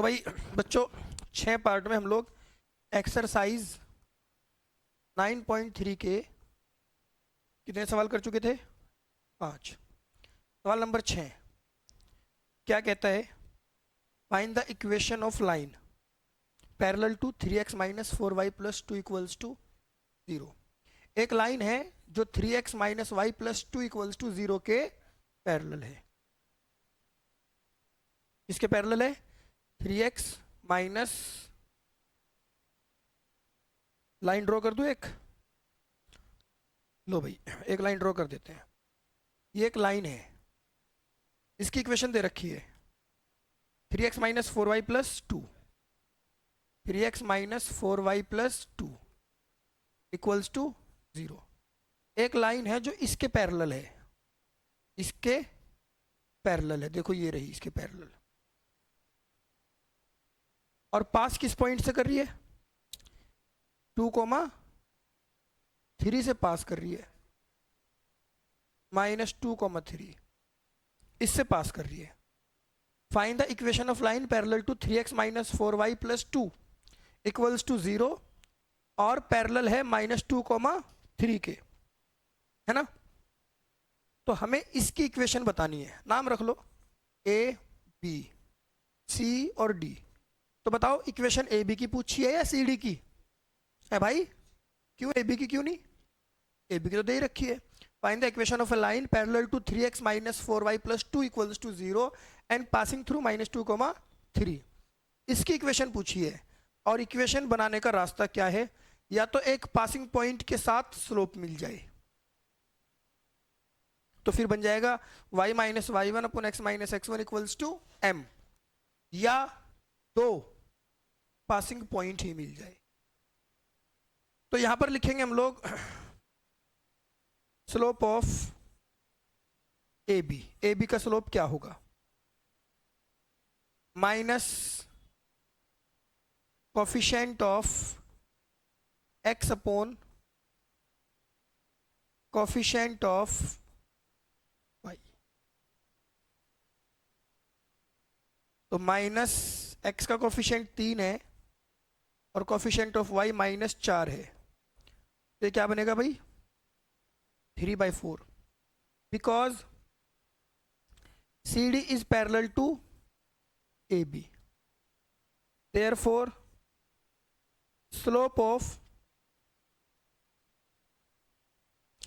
भाई बच्चों 6 पार्ट में हम लोग एक्सरसाइज 9.3 के कितने सवाल कर चुके थे? 5। सवाल नंबर 6 क्या कहता है? Find the equation of line parallel to 3x minus 4y plus 2 equals to 0। एक लाइन है जो 3x minus y plus 2 equals to 0 के पैरेलल है। किसके पैरेलल है? 3x माइनस, लाइन ड्रॉ कर दूं एक? लो भाई एक लाइन ड्रॉ कर देते हैं। ये एक लाइन है, इसकी इक्वेशन दे रखी है 3x minus 4y plus 2, 3x minus 4y plus 2 equals to 0। एक लाइन है जो इसके पैरेलल है, इसके पैरेलल है, देखो ये रही इसके पैरेलल, और पास किस पॉइंट से कर रही है? 2,3 से पास कर रही है, -2,3 इससे पास कर रही है। Find the equation of line parallel to 3x minus 4y plus 2 equals to 0 और पैरेलल है -2,3 के, है ना? तो हमें इसकी इक्वेशन बतानी है। नाम रख लो A, B, C और D। तो बताओ इक्वेशन ए बी की पूछी है या सी डी की? है भाई, क्यों ए बी की क्यों नहीं? ए बी की तो दे ही रखी है। Find the equation of a line parallel to 3x minus 4y plus 2 equals to 0 and passing through -2,3। इसकी इक्वेशन पूछी है और इक्वेशन बनाने का रास्ता क्या है? या तो एक पासिंग पॉइंट के साथ स्लोप मिल जाए तो फिर बन जाएगा y minus y one upon x minus x one equals to m, या दो पासिंग पॉइंट ही मिल जाए। तो यहां पर लिखेंगे हम लोग slope of A B. A B का स्लोप क्या होगा? Minus coefficient of x upon coefficient of y. तो माइनस एक्स का कोफिशिएंट 3 है और कोफिशिएंट ऑफ वाई -4 है, तो क्या बनेगा भाई? 3/4, because C D is parallel to A B, therefore slope of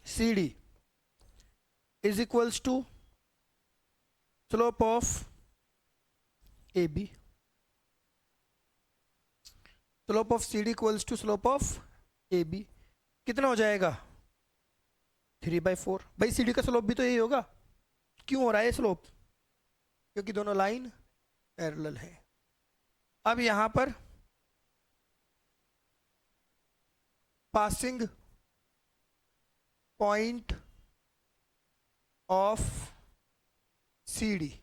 C D is equals to slope of A B. Slope of C D equals to slope of A B कितना हो जाएगा? 3/4। भाई C D का slope भी तो यही होगा। क्यों हो रहा है स्लोप? क्योंकि दोनों लाइन पैरेलल है। अब यहां पर passing point of C D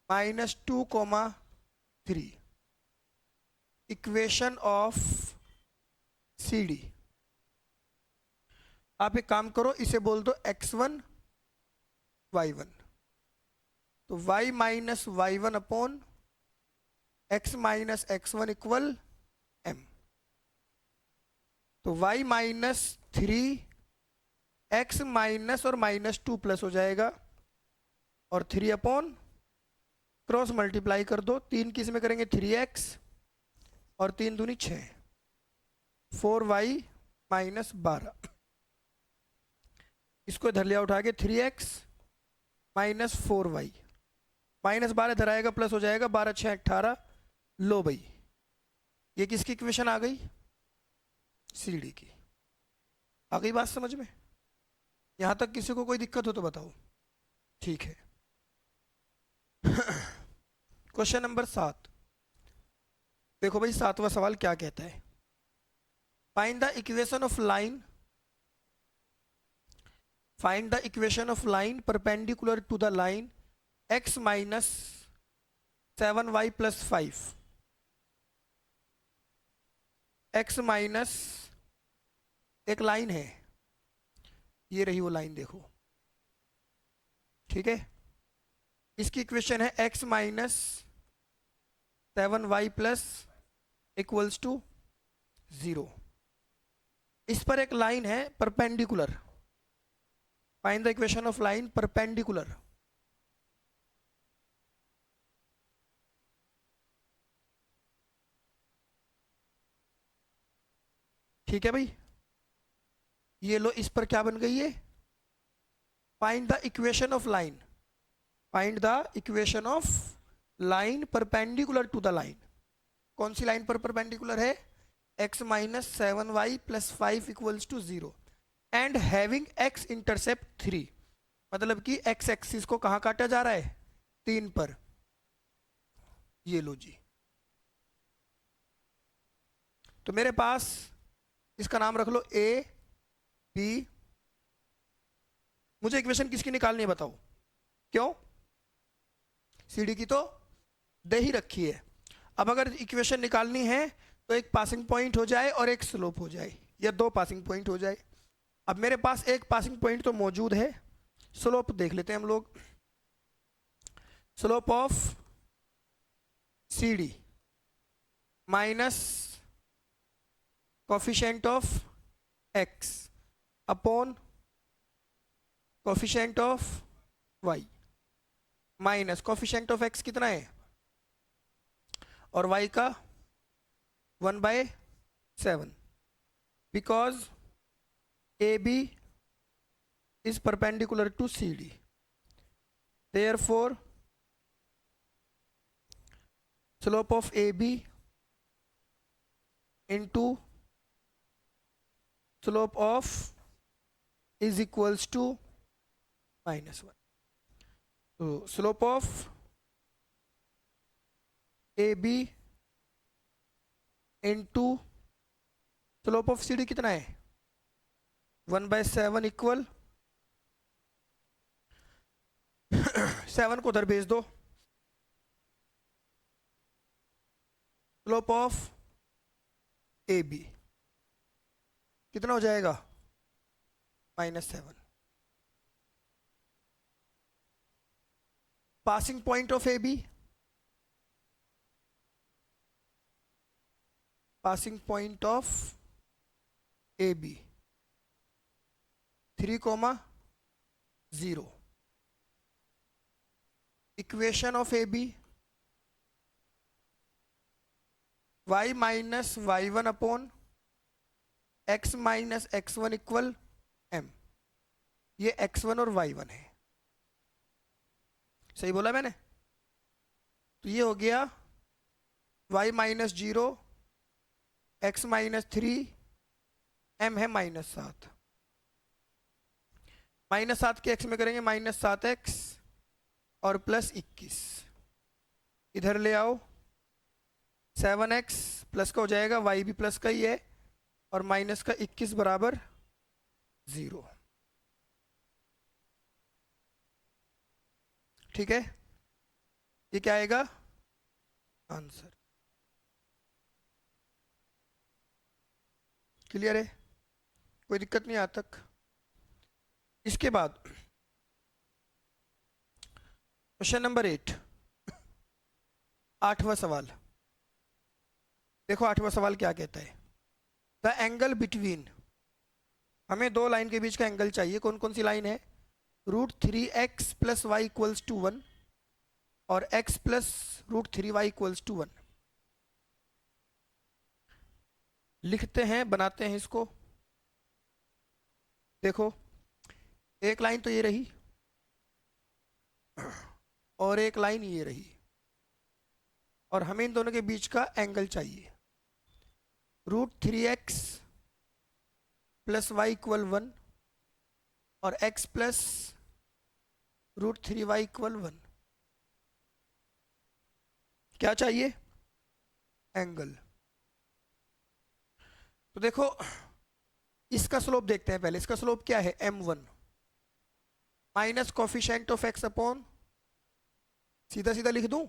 -2,3, equation of C D. आप एक काम करो, इसे बोल दो x1 y1। तो y minus y one upon x minus x one equal m। तो y माइनस 3 x माइनस और -2 प्लस हो जाएगा, और 3 अपॉन क्रॉस मल्टीप्लाई कर दो, 3 किस में करेंगे? 3x और 3 दूनी 6, 4y माइनस 12। इसको इधर लिया उठा के 3x माइनस 4y -12 इधर आएगा, प्लस हो जाएगा 12 6 18। लो भाई ये किसकी इक्वेशन आ गई? सी डी की। आ गई बात समझ में? यहां तक किसी को कोई दिक्कत हो तो बताओ। ठीक है। क्वेश्चन नंबर 7 देखो भाई, 7वां सवाल क्या कहता है? Find the equation of line, find the equation of line perpendicular to the line x minus 7y plus 5, x minus, एक लाइन है, ये रही वो लाइन देखो, ठीक है? इसकी इक्वेशन है x minus 7y plus equals to 0। इस पर एक लाइन है perpendicular, find the equation of line perpendicular. ठीक है भाई, ये लो, इस पर क्या बन गई है, find the equation of line, find the equation of line perpendicular to the line. कौन सी लाइन पर परपेंडिकुलर है, x minus 7y plus 5 equals to 0 and having x intercept 3। मतलब कि x एक्सिस को कहाँ काटा जा रहा है, 3 पर। ये लो जी, तो मेरे पास इसका नाम रख लो a b। मुझे इक्वेशन किसकी निकालनी है बताओ, क्यों, सी डी की तो दे ही रखी है। अब अगर इक्वेशन निकालनी है तो एक पासिंग पॉइंट हो जाए और एक स्लोप हो जाए, या दो पासिंग पॉइंट हो जाए। अब मेरे पास एक पासिंग पॉइंट तो मौजूद है, स्लोप देख लेते हैं हम लोग। Slope of C D minus coefficient of x upon coefficient of y minus coefficient of x कितना है और y का 1/7, because AB is perpendicular to CD, therefore slope of AB into slope of is equals to -1. So slope of AB into slope of CD कितना है, 1/7 equal 7 को उधर भेज दो। स्लोप ऑफ AB कितना हो जाएगा, -7। Passing point of AB, passing point of AB 3,0। Equation of AB y minus y1 upon x minus x1 equal m। ये x1 और y1 है, सही बोला मैंने। तो ये हो गया y minus 0, x minus 3, m है -7। -7 के x में करेंगे -7x और प्लस 21, इधर ले आओ 7x प्लस का हो जाएगा, y भी प्लस का ही है, और माइनस का 21 बराबर 0। ठीक है, ये क्या आएगा आंसर। क्लियर है, कोई दिक्कत नहीं आज तक। इसके बाद क्वेश्चन नंबर 8, 8वां सवाल देखो। 8वां सवाल क्या कहता है, द एंगल बिटवीन, हमें दो लाइन के बीच का एंगल चाहिए। कौन कौन सी लाइन है, √3x plus Y equals to 1 और x plus √3y equals to 1। लिखते हैं, बनाते हैं इसको। देखो, एक लाइन तो ये रही और एक लाइन ये रही, और हमें इन दोनों के बीच का एंगल चाहिए। √3x प्लस वाई इक्वल 1 और x प्लस √3y इक्वल 1। क्या चाहिए, एंगल। तो देखो, इसका स्लोप देखते हैं पहले। इसका स्लोप क्या है, m1 minus coefficient of x upon, सीधा सीधा लिख दूं,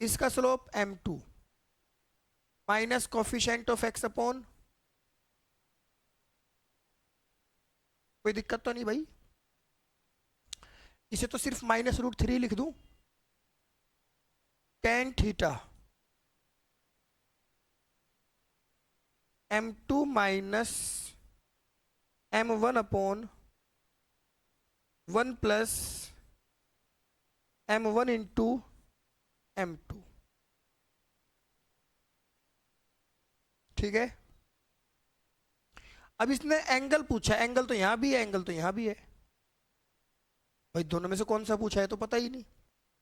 इसका slope m2 minus coefficient of x upon, कोई दिक्कत तो नहीं भाई। इसे तो सिर्फ -√3 लिख दूं, tan theta m2 minus m1 upon 1 plus m1 into m2। ठीक है, अब इसने एंगल पूछा, एंगल तो यहां भी है, एंगल तो यहां भी है। भाई दोनों में से कौन सा पूछा है तो पता ही नहीं।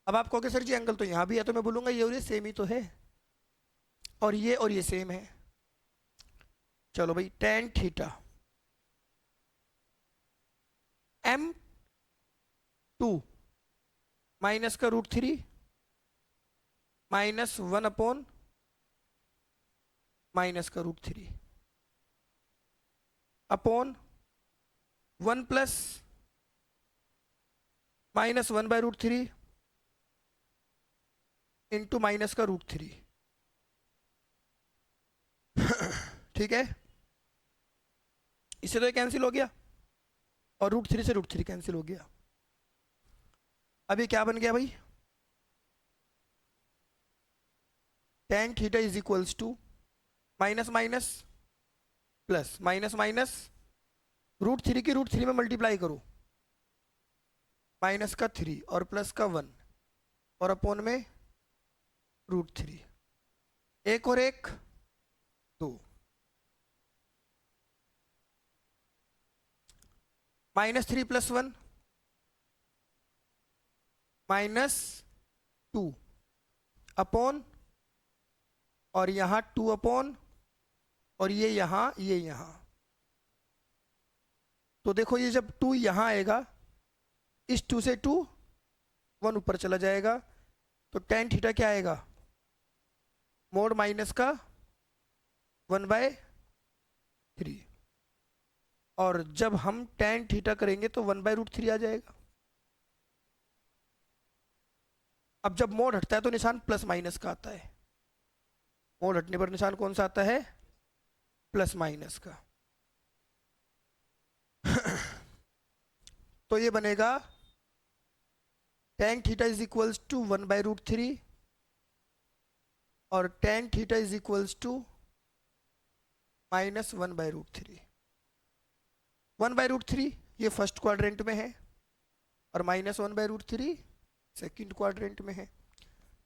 अब आप कहोगे सर जी एंगल तो यहां भी है, तो मैं बोलूंगा ये और ये सेम ही तो है, और ये सेम है। चलो भाई, टेन थीटा m2 माइनस का √3 माइनस 1 अपॉन माइनस का √3 upon 1 plus minus 1/√3 into minus का √3। ठीक है, इससे तो ये कैंसिल हो गया, और √3 से √3 कैंसिल हो गया। अब ये क्या बन गया भाई, tan theta is equals to minus minus plus, minus minus √3 की √3 में मल्टीप्लाई करो, माइनस का 3 और प्लस का 1 और अपॉन में √3, एक और एक 2, -3 + 1 -2 अपॉन, और यहां 2 अपॉन, और ये यहां। तो देखो ये जब 2 यहां आएगा, इस 2 से 2 1 ऊपर चला जाएगा, तो टेन थीटा क्या आएगा, मोड माइनस का 1/3, और जब हम टेन थीटा करेंगे तो 1/√3 आ जाएगा। अब जब मोड हटता है तो निशान प्लस माइनस का आता है, मोड हटने पर निशान कौन सा आता है, प्लस माइनस का। तो ये बनेगा tan theta is equals to 1/√3 और tan theta is equals to -1/√3। 1/√3 ये फर्स्ट क्वाड्रेंट में है, और -1/√3 सेकंड क्वाड्रेंट में है।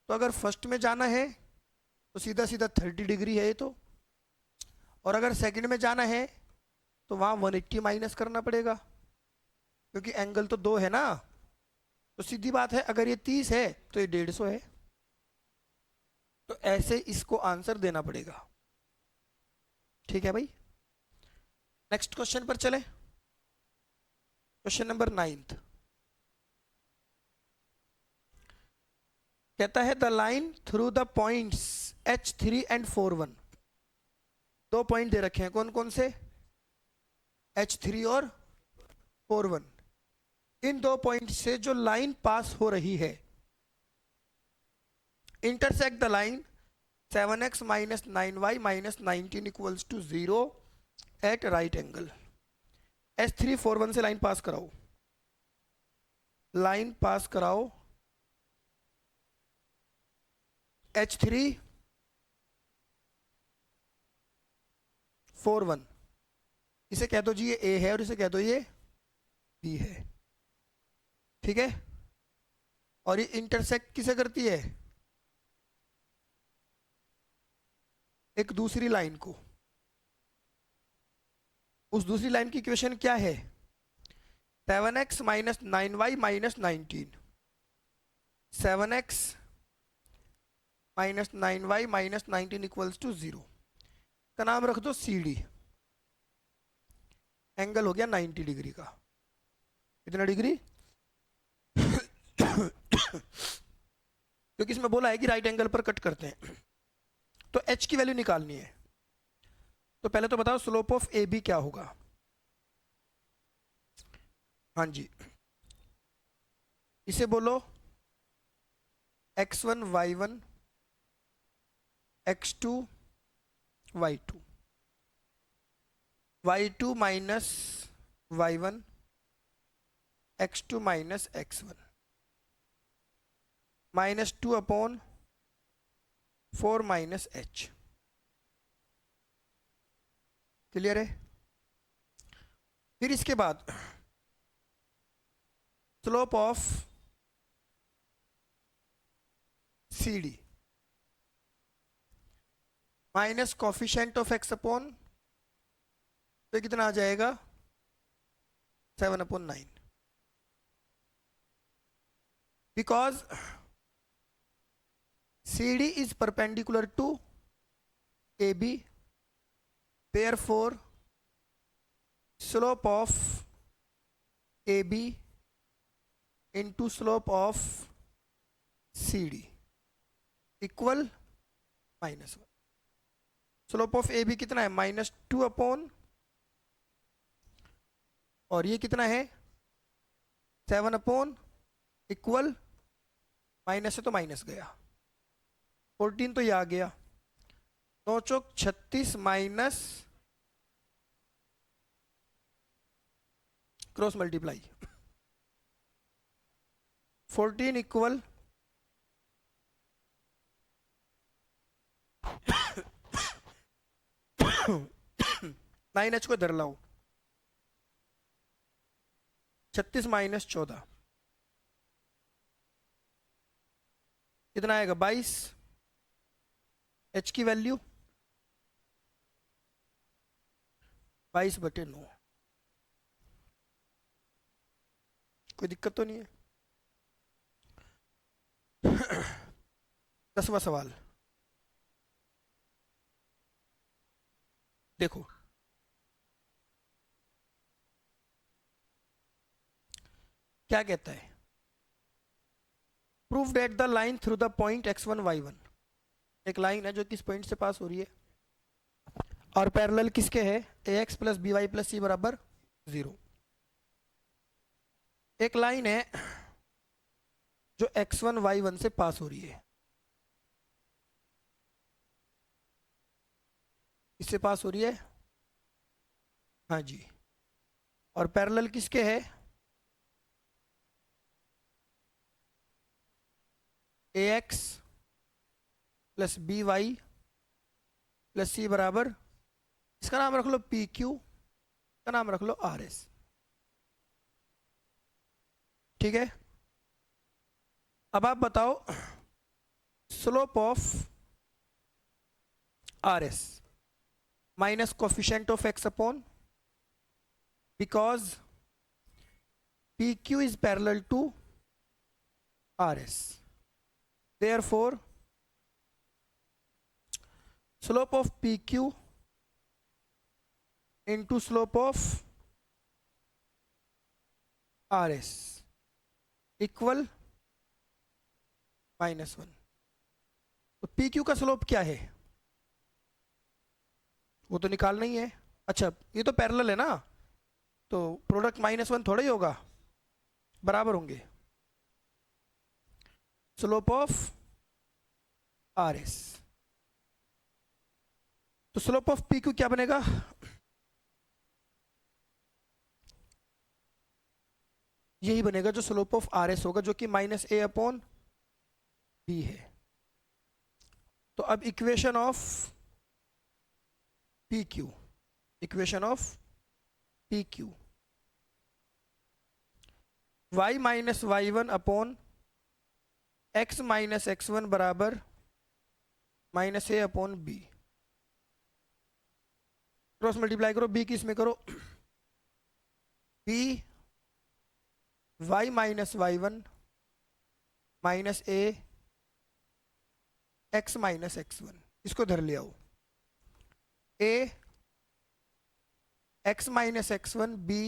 तो अगर फर्स्ट में जाना है तो सीधा सीधा 30 डिग्री है ये तो, और अगर सेकंड में जाना है तो वहां 180 माइनस करना पड़ेगा, क्योंकि एंगल तो 2 है ना। तो सीधी बात है, अगर ये 30 है तो ये 150 है, तो ऐसे इसको आंसर देना पड़ेगा। ठीक है भाई, नेक्स्ट क्वेश्चन पर चले। क्वेश्चन नंबर 9 कहता है the line through the points H3 and 4, 1। दो पॉइंट दे रखे हैं, कौन कौन से, H3 और 4, 1। इन दो पॉइंट से जो लाइन पास हो रही है, intersect the line 7x - 9y - 19 equals to 0 at right angle. H3 4, 1 से लाइन पास कराओ, लाइन पास कराओ H3 4, 1। इसे कह दो जी ये A है, और इसे कह दो ये B है। ठीक है, और ये इंटरसेक्ट किसे करती है, एक दूसरी लाइन को। उस दूसरी लाइन की इक्वेशन क्या है, 7x - 9y - 19, 7x - 9y - 19 equals to 0। का नाम रख दो CD, एंगल हो गया 90 डिग्री का। कितना डिग्री, क्योंकि इसमें बोला है कि राइट एंगल पर कट करते हैं, तो H की वैल्यू निकालनी है। तो पहले तो बताओ स्लोप ऑफ AB क्या होगा। हाँ जी, इसे बोलो x1 y1 x2 y2, y2 minus y1 x2 minus x1, -2 upon 4 - h। Clear है? फिर इसके बाद slope of C D minus coefficient of x upon, तो कितना आ जाएगा 7/9, because C D is perpendicular to A B, therefore slope of AB into slope of CD equal -1। Slope of AB कितना है -2 अपॉन, और ये कितना है 7 अपॉन, इक्वल माइनस है तो माइनस गया, 14 तो ये आ गया, 9 चौक 36 minus cross multiply 14 equal 9h को इधर लाओ, 36 माइनस 14 कितना आएगा 22, h की वैल्यू 22/9। कोई दिक्कत तो नहीं है? 10वां सवाल देखो, क्या कहता है, prove that the line through the point x1 y1, एक लाइन है जो किस पॉइंट से पास हो रही है और पैरेलल किसके है, ax plus B Y plus C बराबर 0। एक लाइन है जो x1 y1 से पास हो रही है, इससे पास हो रही है, हाँ जी, और पैरेलल किसके है, ax plus B Y plus C बराबर, इसका नाम रख लो पी क्यू, इसका नाम रख लो आर एस। ठीक है, अब आप बताओ slope of R S minus coefficient of x upon, because P Q is parallel to R S, therefore slope of PQ into slope of RS equal -1। तो PQ का स्लोप क्या है वो तो निकालना ही है। अच्छा ये तो पैरेलल है ना, तो प्रोडक्ट -1 थोड़ा ही होगा, बराबर होंगे। स्लोप ऑफ RS, तो स्लोप ऑफ PQ क्या बनेगा, यही बनेगा जो स्लोप ऑफ RS होगा, जो कि -a/b है। तो अब equation of PQ, equation of PQ y minus y1 upon x minus x1 बराबर -a/b, क्रॉस मल्टीप्लाई करो, b किस में करो, b y minus y1 minus a x minus x1, इसको धर ले आओ, a x minus x1 b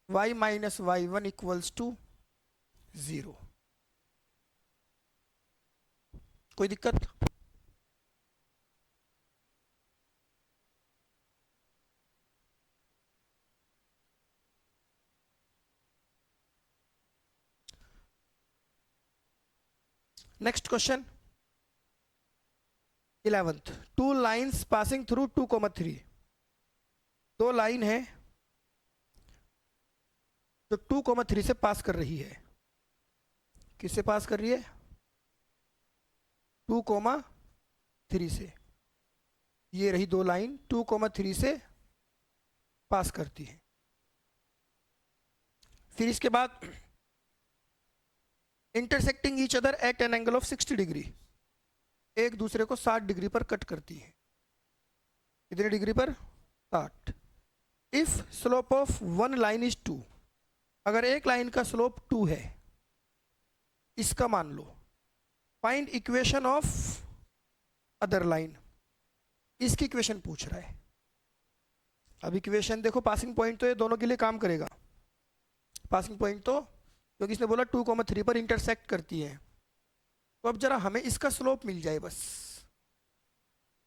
y minus y1 equals to 0। कोई दिक्कत? Next question 11th, two lines passing through 2,3, दो लाइन है जो 2,3 से पास कर रही है। किससे पास कर रही है? 2,3 से। ये रही दो लाइन 2,3 से पास करती है। फिर इसके बाद intersecting each other at an angle of 60 degree, एक दूसरे को 60 डिग्री पर कट करती है। कितने डिग्री पर? 60। If slope of one line is 2, अगर एक लाइन का स्लोप 2 है, इसका मान लो। Find equation of other line, इसकी इक्वेशन पूछ रहा है। अब इक्वेशन देखो, पासिंग पॉइंट तो ये दोनों के लिए काम करेगा। पासिंग पॉइंट तो, क्योंकि इसने बोला 2,3 पर इंटरसेक्ट करती है, तो अब जरा हमें इसका स्लोप मिल जाए बस,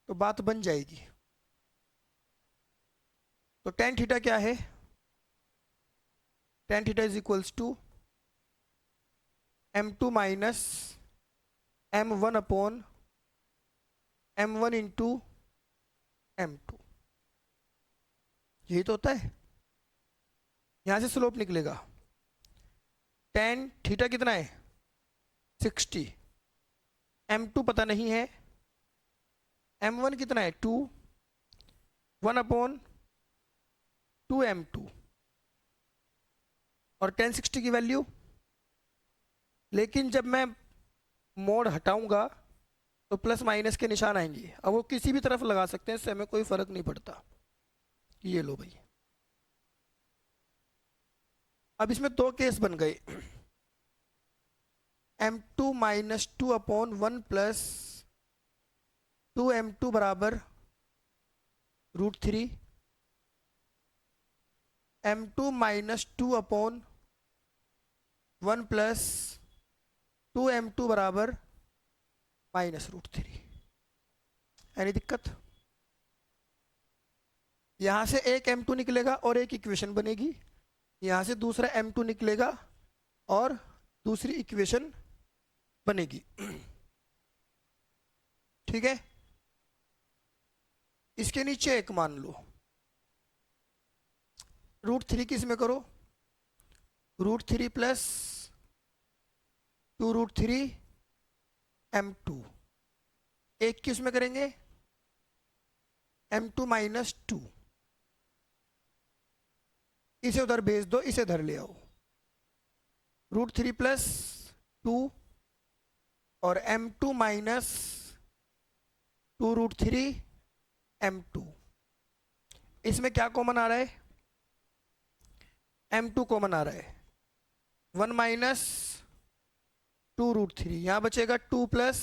तो बात बन जाएगी। तो tan थीटा क्या है? tan theta is equals to m2 minus m1 upon m1 into m2। यही तो होता है। यहां से स्लोप निकलेगा। tan थीटा कितना है? 60। m2 पता नहीं है, m1 कितना है? 2, 1 अपॉन 2m2, और tan 60 की वैल्यू। लेकिन जब मैं मोड़ हटाऊंगा तो प्लस माइनस के निशान आएंगे। अब वो किसी भी तरफ लगा सकते हैं, इससे हमें कोई फर्क नहीं पड़ता। ये लो भाई। अब इसमें दो केस बन गए। m2 minus 2 upon 1 plus 2m2 बराबर √3, m2 minus 2 upon 1 plus 2m2 बराबर माइनस √3। यानी दिक्कत, यहां से एक m2 निकलेगा और एक इक्वेशन बनेगी, यहां से दूसरा m2 निकलेगा और दूसरी इक्वेशन बनेगी। ठीक है। इसके नीचे एक मान लो, √3 किस में करो? √3 प्लस 2√3 m2, एक किस में करेंगे? m2 minus 2। इसे उधर भेज दो, इसे इधर ले आओ। √3 प्लस 2 और m2 माइनस 2√3 m2। इसमें क्या कॉमन आ रहा है? m2 कॉमन आ रहा है। 1 माइनस 2√3, यहां बचेगा 2 plus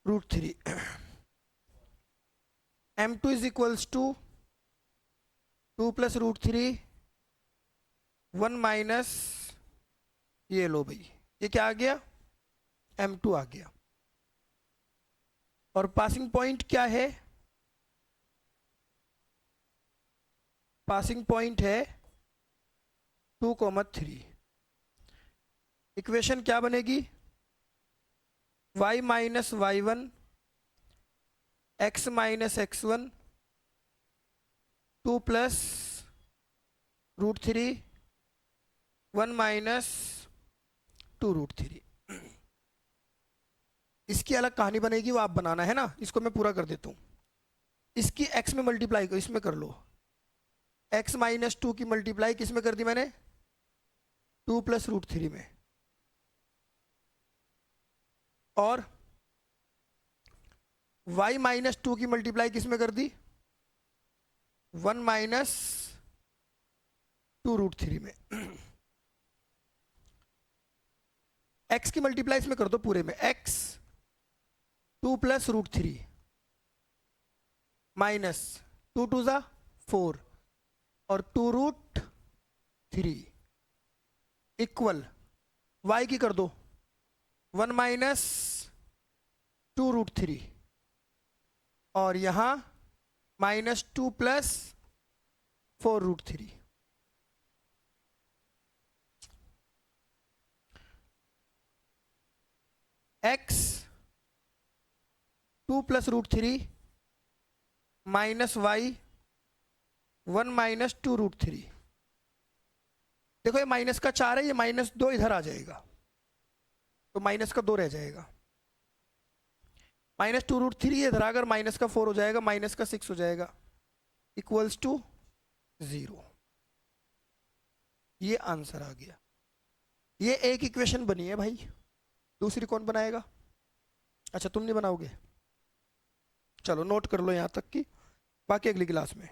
√3। m2 is equals to 2 plus √3, 1 minus, ये लो भाई, ये क्या आ गया? m2 आ गया। और पासिंग पॉइंट क्या है? पासिंग पॉइंट है 2,3। इक्वेशन क्या बनेगी? y minus y1 x minus x1 2 plus √3 1 minus 2√3। इसकी अलग कहानी बनेगी, वो आप बनाना है ना। इसको मैं पूरा कर देता हूँ। इसकी x में मल्टीप्लाई करो, इसमें कर लो। x माइनस 2 की मल्टीप्लाई किस में कर दी मैंने? 2 प्लस √3 में। और y माइनस 2 की मल्टीप्लाई किस में कर दी? 1 माइनस 2√3 में। x की मल्टीप्लाई इसमें कर दो पूरे में। x 2 प्लस √3 माइनस 2 2 ज़ा 4 और 2√3 इक्वल y की कर दो 1 माइनस 2√3 और यहां minus 2 plus 4√3। x 2 plus √3 minus y 1 minus 2√3। देखो ये माइनस का 4 है, ये माइनस 2 इधर आ जाएगा, तो माइनस का 2 रह जाएगा। -2√3 इधर अगर माइनस का 4 हो जाएगा, माइनस का 6 हो जाएगा, इक्वल्स टू 0। ये आंसर आ गया। ये एक इक्वेशन बनी है भाई, दूसरी कौन बनाएगा? अच्छा तुम नहीं बनाओगे, चलो नोट कर लो यहाँ तक की, बाकी अगली क्लास में।